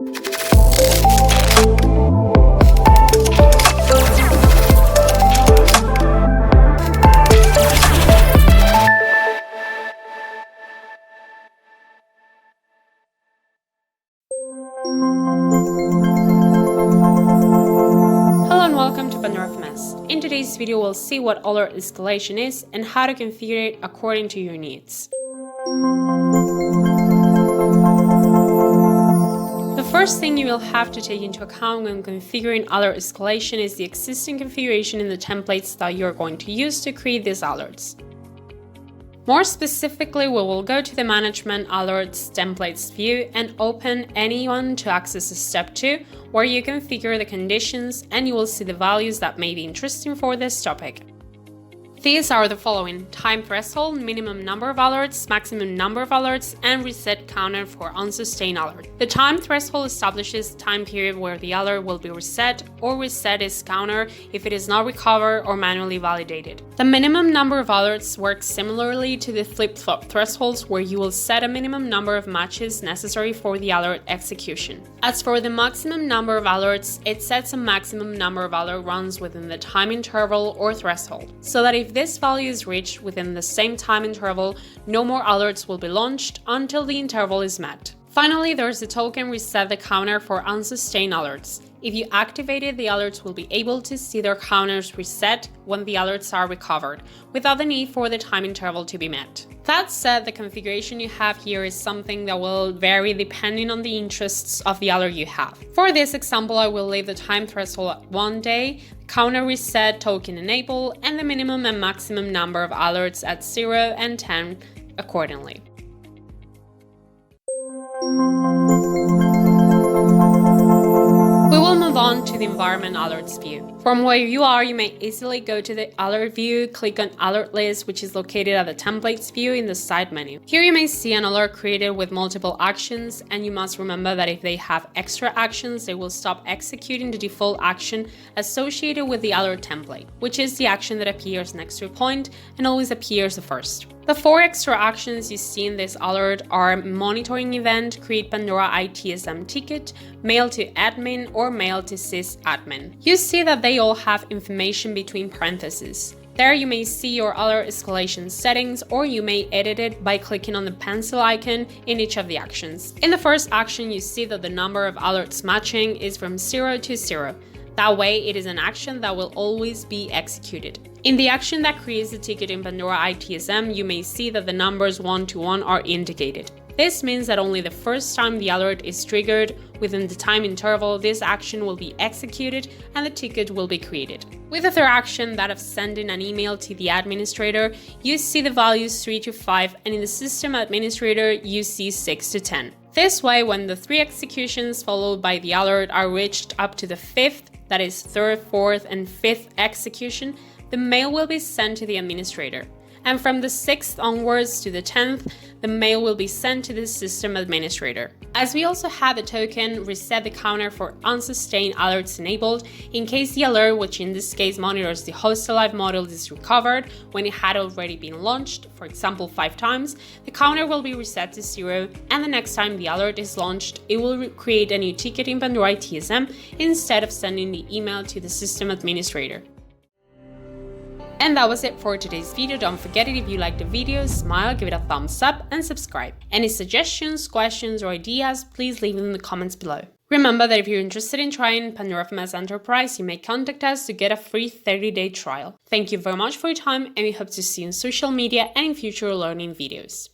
Hello and welcome to Pandora FMS. In today's video, we'll see what alert escalation is and how to configure it according to your needs. The first thing you will have to take into account when configuring alert escalation is the existing configuration in the templates that you're going to use to create these alerts. More specifically, we will go to the Management Alerts Templates view and open any one to access Step 2, where you configure the conditions and you will see the values that may be interesting for this topic. These are the following: time threshold, minimum number of alerts, maximum number of alerts, and reset counter for unsustained alert. The time threshold establishes the time period where the alert will be reset, or reset its counter if it is not recovered or manually validated. The minimum number of alerts works similarly to the flip-flop thresholds, where you will set a minimum number of matches necessary for the alert execution. As for the maximum number of alerts, it sets a maximum number of alert runs within the time interval or threshold, so that if this value is reached within the same time interval, no more alerts will be launched until the interval is met. Finally, there's the token Reset the Counter for unsustained alerts. If you activate it, the alerts will be able to see their counters reset when the alerts are recovered, without the need for the time interval to be met. That said, the configuration you have here is something that will vary depending on the interests of the alert you have. For this example, I will leave the time threshold at 1 day, counter reset token enable, and the minimum and maximum number of alerts at 0 and 10 accordingly. We will move on to the Environment Alerts view. From where you are, you may easily go to the Alert view, click on Alert List, which is located at the Templates view in the side menu. Here you may see an alert created with multiple actions, and you must remember that if they have extra actions, they will stop executing the default action associated with the alert template, which is the action that appears next to a point and always appears first. The 4 extra actions you see in this alert are monitoring event, create Pandora ITSM ticket, mail to admin, or mail to sysadmin. You see that they all have information between parentheses. There you may see your alert escalation settings, or you may edit it by clicking on the pencil icon in each of the actions. In the first action, you see that the number of alerts matching is from 0 to 0. That way, it is an action that will always be executed. In the action that creates the ticket in Pandora ITSM, you may see that the numbers 1 to 1 are indicated. This means that only the first time the alert is triggered within the time interval, this action will be executed and the ticket will be created. With the third action, that of sending an email to the administrator, you see the values 3 to 5, and in the system administrator, you see 6 to 10. This way, when the 3 executions followed by the alert are reached up to the 5th, that is 3rd, 4th, and 5th execution, the mail will be sent to the administrator. And from the 6th onwards to the 10th, the mail will be sent to the system administrator. As we also have the token Reset the Counter for unsustained alerts enabled, in case the alert, which in this case monitors the host alive model, is recovered when it had already been launched, for example 5 times, the counter will be reset to 0, and the next time the alert is launched, it will create a new ticket in Pandora TSM instead of sending the email to the system administrator. And that was it for today's video. Don't forget it, if you liked the video, smile, give it a thumbs up, and subscribe. Any suggestions, questions, or ideas, please leave them in the comments below. Remember that if you're interested in trying Pandora FMS Enterprise, you may contact us to get a free 30-day trial. Thank you very much for your time, and we hope to see you on social media and in future learning videos.